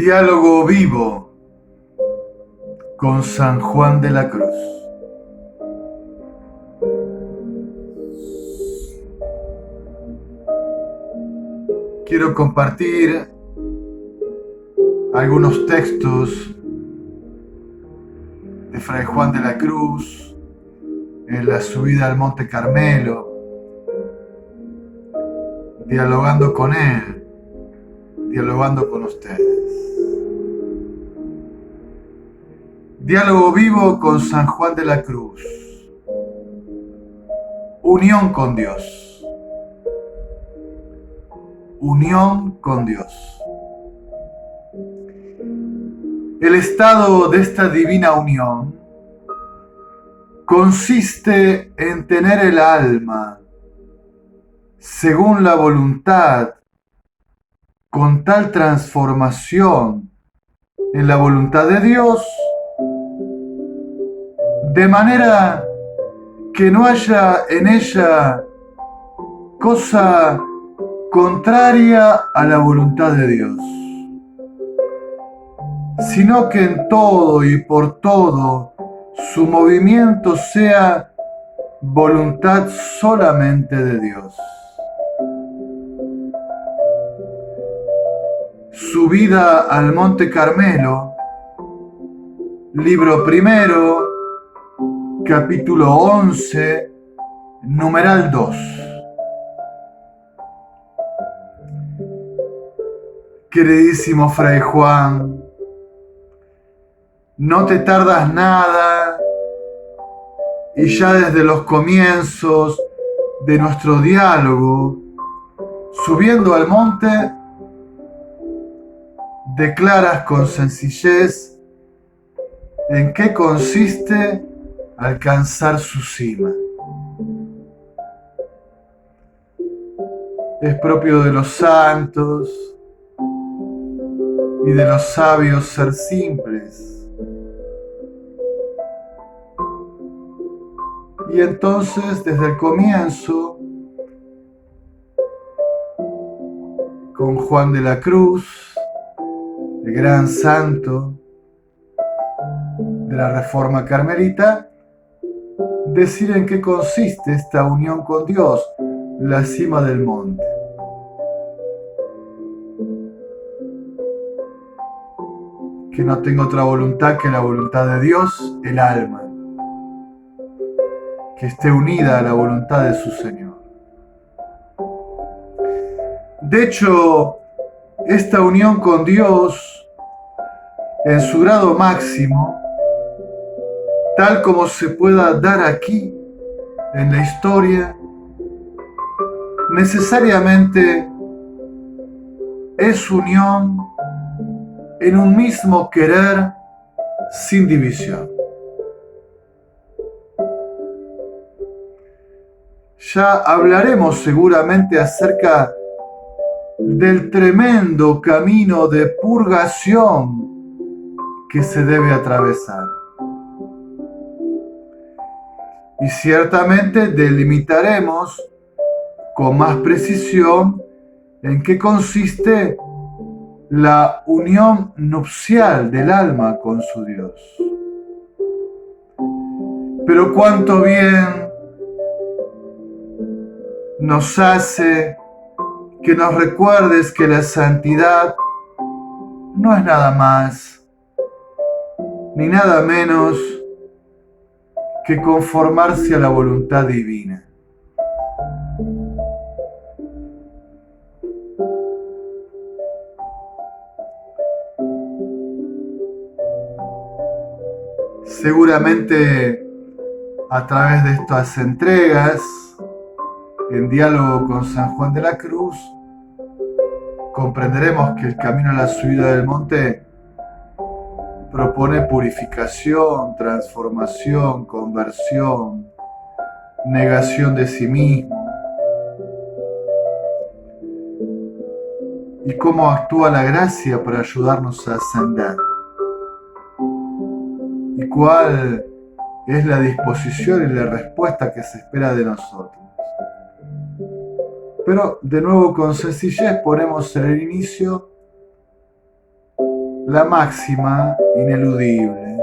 Diálogo vivo con San Juan de la Cruz. Quiero compartir algunos textos de Fray Juan de la Cruz en la subida al Monte Carmelo, dialogando con él, dialogando con ustedes. Diálogo vivo con San Juan de la Cruz. Unión con Dios. Unión con Dios. El estado de esta divina unión consiste en tener el alma, según la voluntad, con tal transformación en la voluntad de Dios, de manera que no haya en ella cosa contraria a la voluntad de Dios, sino que en todo y por todo su movimiento sea voluntad solamente de Dios. Subida al Monte Carmelo, libro primero, capítulo 11, numeral 2. Queridísimo Fray Juan, no te tardas nada y ya desde los comienzos de nuestro diálogo, subiendo al monte, declaras con sencillez en qué consiste alcanzar su cima. Es propio de los santos y de los sabios ser simples. Y entonces, desde el comienzo, con Juan de la Cruz, el gran santo de la Reforma Carmelita, decir en qué consiste esta unión con Dios, la cima del monte. Que no tengo otra voluntad que la voluntad de Dios, el alma, que esté unida a la voluntad de su Señor. De hecho, esta unión con Dios, en su grado máximo, tal como se pueda dar aquí en la historia, necesariamente es unión en un mismo querer sin división. Ya hablaremos seguramente acerca del tremendo camino de purgación que se debe atravesar. Y ciertamente delimitaremos con más precisión en qué consiste la unión nupcial del alma con su Dios. Pero cuánto bien nos hace que nos recuerdes que la santidad no es nada más ni nada menos que conformarse a la voluntad divina. Seguramente a través de estas entregas, en diálogo con San Juan de la Cruz, comprenderemos que el camino a la subida del monte propone purificación, transformación, conversión, negación de sí mismo. Y cómo actúa la gracia para ayudarnos a ascender. Y cuál es la disposición y la respuesta que se espera de nosotros. Pero de nuevo con sencillez ponemos en el inicio la máxima ineludible.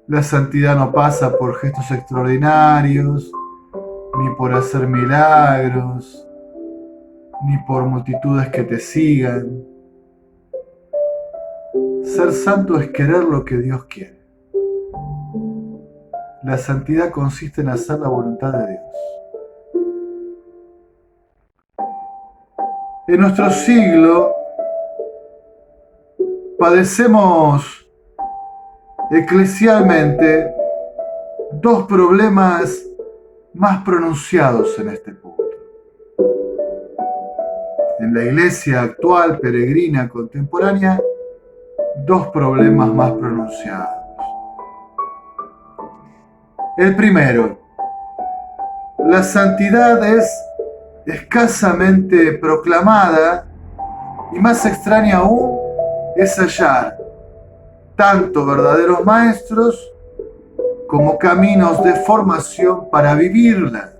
La santidad no pasa por gestos extraordinarios, ni por hacer milagros, ni por multitudes que te sigan. Ser santo es querer lo que Dios quiere. La santidad consiste en hacer la voluntad de Dios. En nuestro siglo padecemos eclesialmente dos problemas más pronunciados en este punto. En la iglesia actual, peregrina, contemporánea, dos problemas más pronunciados. El primero, la santidad es escasamente proclamada y más extraña aún es hallar tanto verdaderos maestros como caminos de formación para vivirla.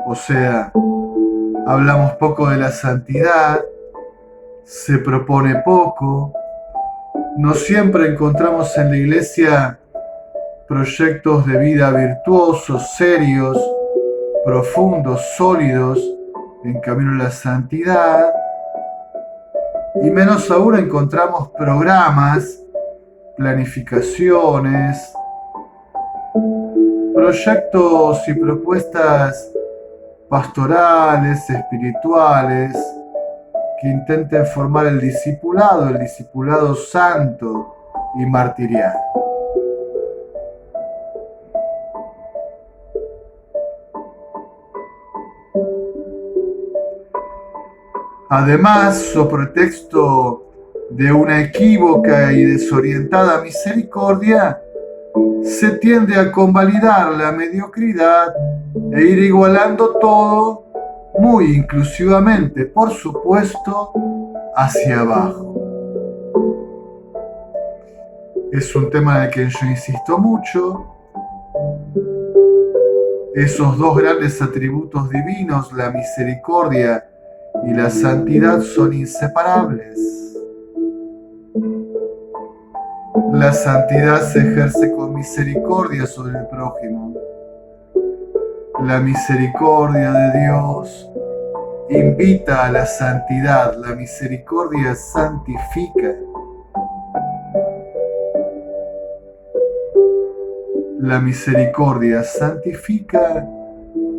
O sea, hablamos poco de la santidad, se propone poco, no siempre encontramos en la iglesia proyectos de vida virtuosos, serios, profundos, sólidos, en camino a la santidad, y menos aún encontramos programas, planificaciones, proyectos y propuestas pastorales, espirituales, que intenten formar el discipulado santo y martirial. Además, sobre pretexto de una equívoca y desorientada misericordia, se tiende a convalidar la mediocridad e ir igualando todo, muy inclusivamente, por supuesto, hacia abajo. Es un tema en el que yo insisto mucho. Esos dos grandes atributos divinos, la misericordia y la santidad, son inseparables. La santidad se ejerce con misericordia sobre el prójimo. La misericordia de Dios invita a la santidad. La misericordia santifica. La misericordia santifica,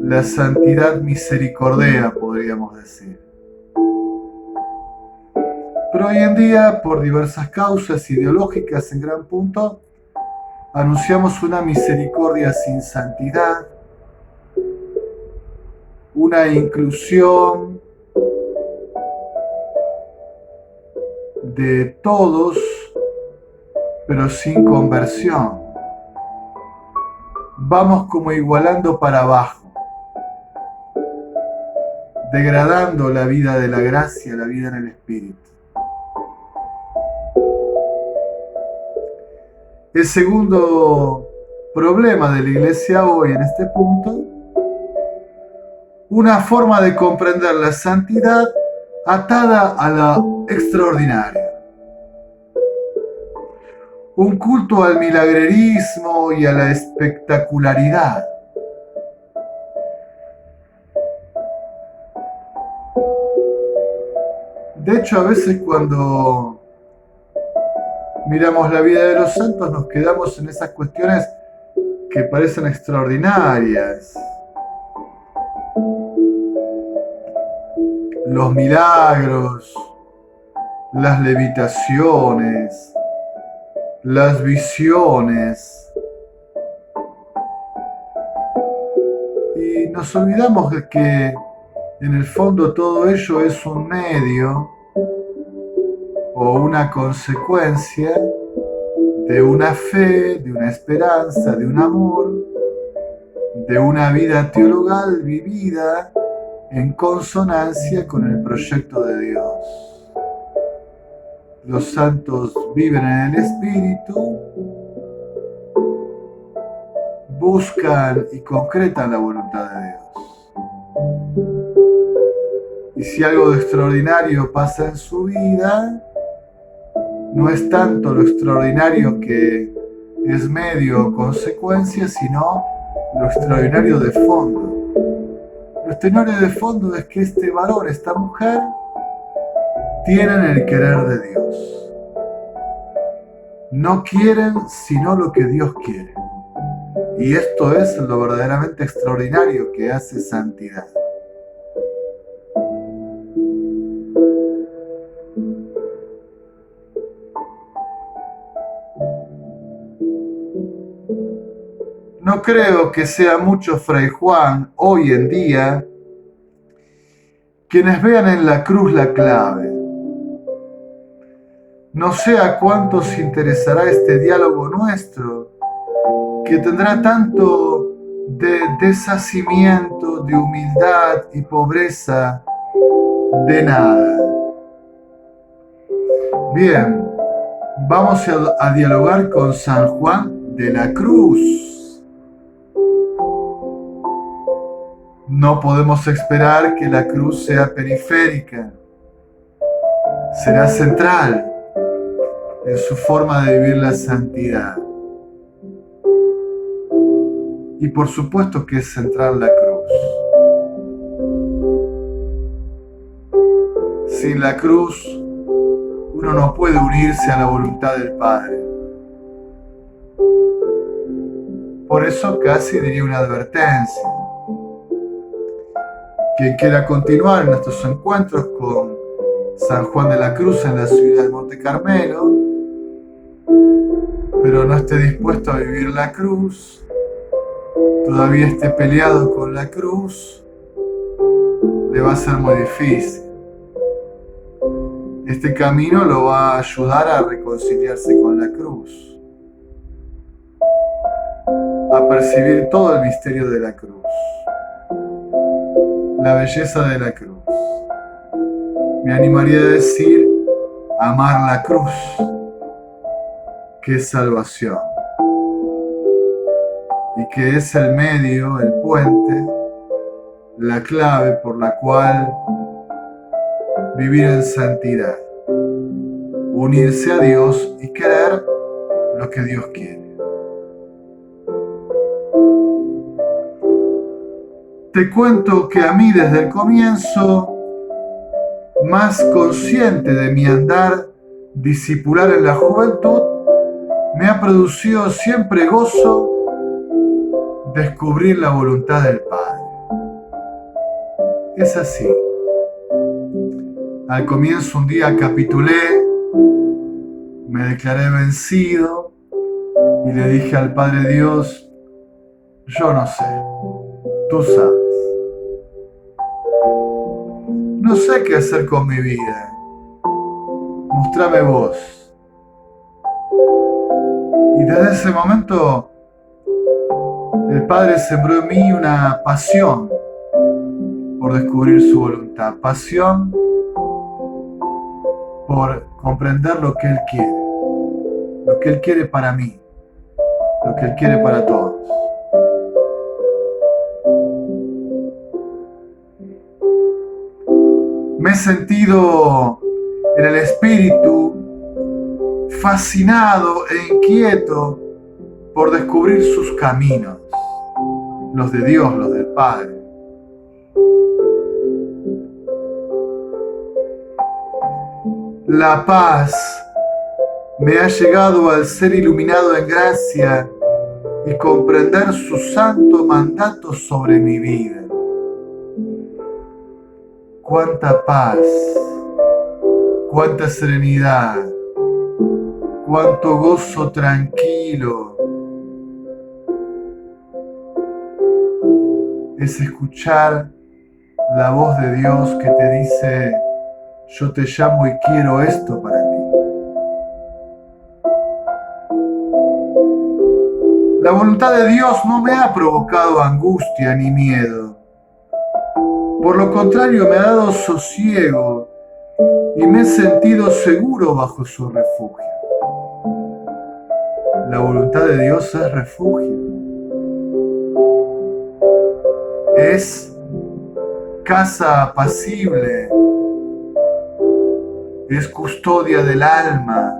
la santidad misericordea, podríamos decir. Pero hoy en día, por diversas causas ideológicas en gran punto, anunciamos una misericordia sin santidad, una inclusión de todos, pero sin conversión. Vamos como igualando para abajo, degradando la vida de la gracia, la vida en el Espíritu. El segundo problema de la iglesia hoy en este punto, una forma de comprender la santidad atada a la extraordinaria. Un culto al milagrerismo y a la espectacularidad. De hecho, a veces cuando miramos la vida de los santos nos quedamos en esas cuestiones que parecen extraordinarias. Los milagros, las levitaciones, las visiones. Y nos olvidamos de que en el fondo todo ello es un medio o una consecuencia de una fe, de una esperanza, de un amor, de una vida teologal vivida en consonancia con el proyecto de Dios. Los santos viven en el Espíritu, buscan y concretan la voluntad de Dios. Y Y si algo de extraordinario pasa en su vida, no es tanto lo extraordinario que es medio o consecuencia, sino lo extraordinario de fondo. Lo extraordinario de fondo es que este varón, esta mujer, tienen el querer de Dios. No quieren sino lo que Dios quiere. Y esto es lo verdaderamente extraordinario que hace santidad. No creo que sea mucho Fray Juan hoy en día quienes vean en la cruz la clave. No sé a cuántos interesará este diálogo nuestro, que tendrá tanto de deshacimiento, de humildad y pobreza, de nada. Bien, vamos a dialogar con San Juan de la Cruz. No podemos esperar que la cruz sea periférica. Será central en su forma de vivir la santidad. Y por supuesto que es central la cruz. Sin la cruz, uno no puede unirse a la voluntad del Padre. Por eso casi diría una advertencia. Quien quiera continuar en nuestros encuentros con San Juan de la Cruz en la ciudad de Monte Carmelo, pero no esté dispuesto a vivir la cruz, todavía esté peleado con la cruz, le va a ser muy difícil. Este camino lo va a ayudar a reconciliarse con la cruz, a percibir todo el misterio de la cruz, la belleza de la cruz. Me animaría a decir, amar la cruz, que es salvación, y que es el medio, el puente, la clave por la cual vivir en santidad, unirse a Dios y querer lo que Dios quiere. Te cuento que a mí desde el comienzo, más consciente de mi andar discipular en la juventud, me ha producido siempre gozo descubrir la voluntad del Padre. Es así. Al comienzo un día capitulé, me declaré vencido y le dije al Padre Dios, yo no sé, tú sabes. No sé qué hacer con mi vida. Mostrame vos. Y desde ese momento el Padre sembró en mí una pasión por descubrir su voluntad, pasión por comprender lo que Él quiere para mí, lo que Él quiere para todos. Me he sentido en el espíritu fascinado e inquieto por descubrir sus caminos, los de Dios, los del Padre. La paz me ha llegado al ser iluminado en gracia y comprender su santo mandato sobre mi vida. Cuánta paz, cuánta serenidad, cuánto gozo tranquilo es escuchar la voz de Dios que te dice, yo te llamo y quiero esto para ti. La voluntad de Dios no me ha provocado angustia ni miedo. Por lo contrario, me ha dado sosiego y me he sentido seguro bajo su refugio. La voluntad de Dios es refugio. Es casa apacible, es custodia del alma,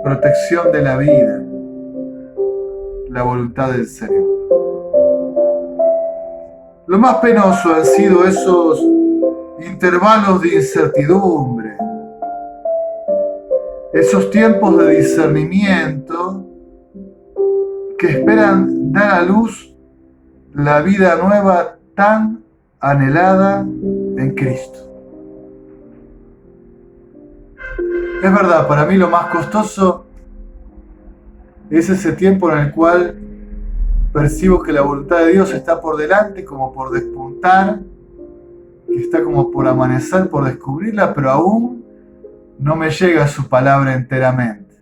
protección de la vida, la voluntad del Señor. Lo más penoso han sido esos intervalos de incertidumbre, esos tiempos de discernimiento que esperan dar a luz la vida nueva tan anhelada en Cristo. Es verdad, para mí lo más costoso es ese tiempo en el cual percibo que la voluntad de Dios está por delante, como por despuntar, que está como por amanecer, por descubrirla, pero aún no me llega su palabra enteramente.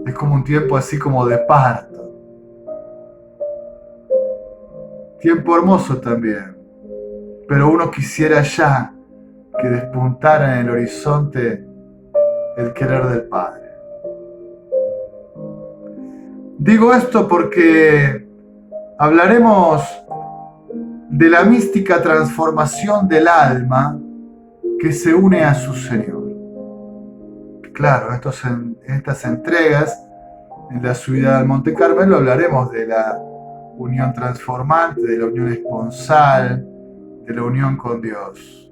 Es como un tiempo así como de parto. Tiempo hermoso también, pero uno quisiera ya que despuntara en el horizonte el querer del Padre. Digo esto porque hablaremos de la mística transformación del alma que se une a su Señor. Claro, en estas entregas, en la subida al Monte Carmelo, hablaremos de la unión transformante, de la unión esponsal, de la unión con Dios.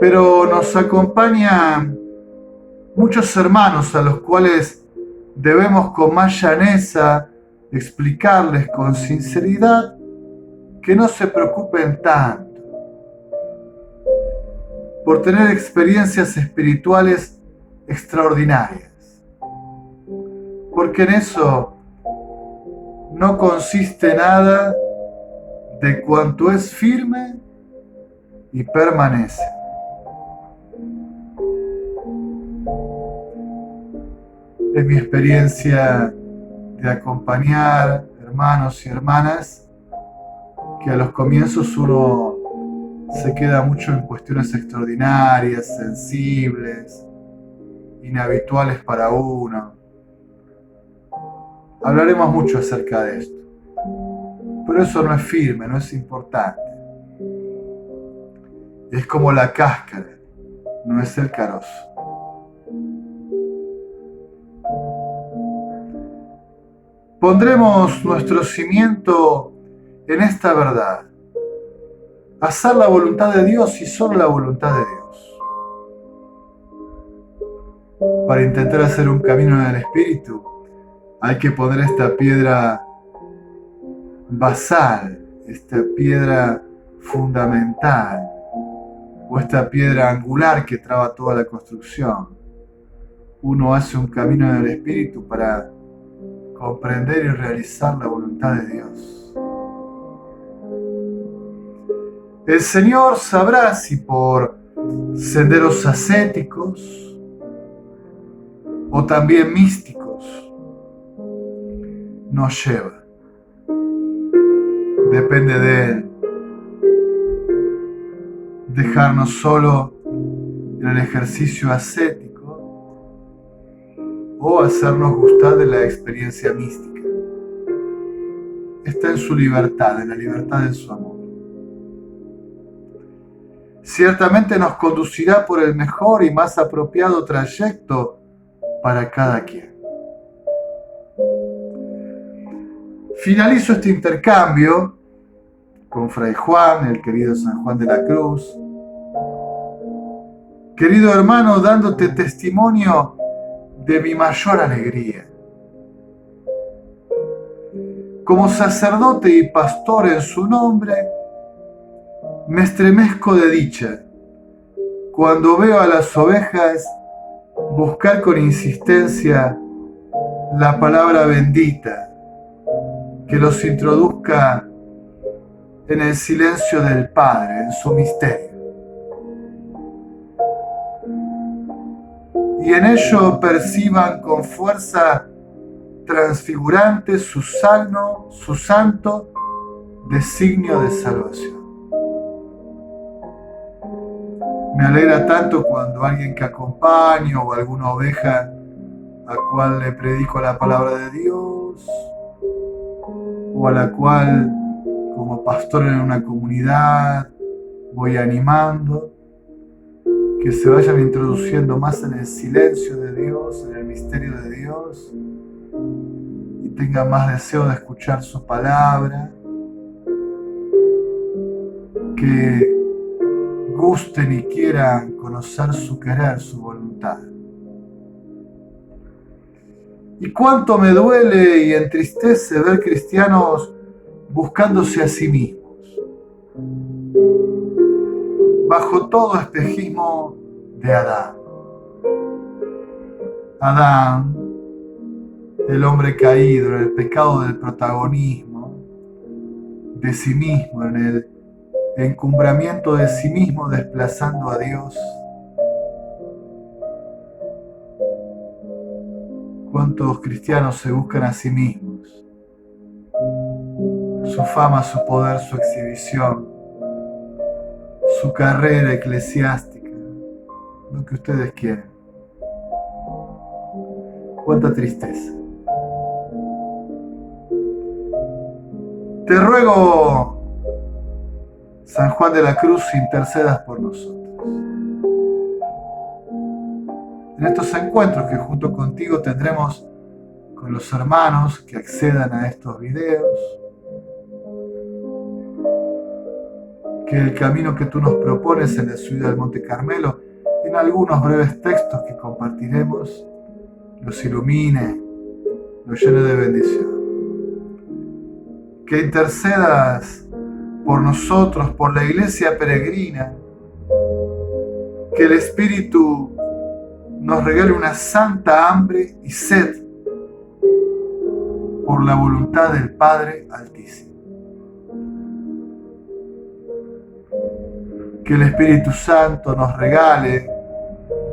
Pero nos acompañan muchos hermanos a los cuales debemos con más llaneza explicarles con sinceridad que no se preocupen tanto por tener experiencias espirituales extraordinarias, porque en eso no consiste nada de cuanto es firme y permanece. Es mi experiencia de acompañar hermanos y hermanas que a los comienzos uno se queda mucho en cuestiones extraordinarias, sensibles, inhabituales para uno. Hablaremos mucho acerca de esto, pero eso no es firme, no es importante. Es como la cáscara, no es el carozo. Pondremos nuestro cimiento en esta verdad: hacer la voluntad de Dios y solo la voluntad de Dios. Para intentar hacer un camino en el Espíritu, hay que poner esta piedra basal, esta piedra fundamental, o esta piedra angular que traba toda la construcción. Uno hace un camino en el Espíritu para comprender y realizar la voluntad de Dios. El Señor sabrá si por senderos ascéticos o también místicos nos lleva. Depende de Él. Dejarnos solo en el ejercicio ascético o hacernos gustar de la experiencia mística. Está en su libertad, en la libertad de su amor. Ciertamente nos conducirá por el mejor y más apropiado trayecto para cada quien. Finalizo este intercambio con Fray Juan, el querido San Juan de la Cruz. Querido hermano, dándote testimonio de mi mayor alegría. Como sacerdote y pastor en su nombre, me estremezco de dicha cuando veo a las ovejas buscar con insistencia la palabra bendita que los introduzca en el silencio del Padre, en su misterio. Y en ello perciban con fuerza transfigurante su santo designio de salvación. Me alegra tanto cuando alguien que acompaño o alguna oveja a cual le predico la palabra de Dios o a la cual como pastor en una comunidad, voy animando que se vayan introduciendo más en el silencio de Dios, en el misterio de Dios, y tengan más deseo de escuchar su palabra, que gusten y quieran conocer su querer, su voluntad. Y cuánto me duele y entristece ver cristianos buscándose a sí mismos, bajo todo espejismo de Adán. Adán, el hombre caído en el pecado del protagonismo, de sí mismo, en el encumbramiento de sí mismo, desplazando a Dios. ¿Cuántos cristianos se buscan a sí mismos? Su fama, su poder, su exhibición, su carrera eclesiástica, lo que ustedes quieren. Cuánta tristeza. Te ruego, San Juan de la Cruz, intercedas por nosotros. En estos encuentros que junto contigo tendremos con los hermanos que accedan a estos videos, que el camino que tú nos propones en la subida del Monte Carmelo, en algunos breves textos que compartiremos, los ilumine, los llene de bendición. Que intercedas por nosotros, por la iglesia peregrina, que el Espíritu nos regale una santa hambre y sed por la voluntad del Padre Altísimo. Que el Espíritu Santo nos regale,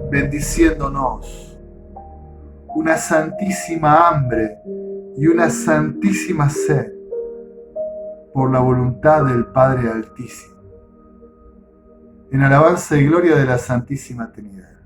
bendiciéndonos, una santísima hambre y una santísima sed por la voluntad del Padre Altísimo, en alabanza y gloria de la Santísima Trinidad.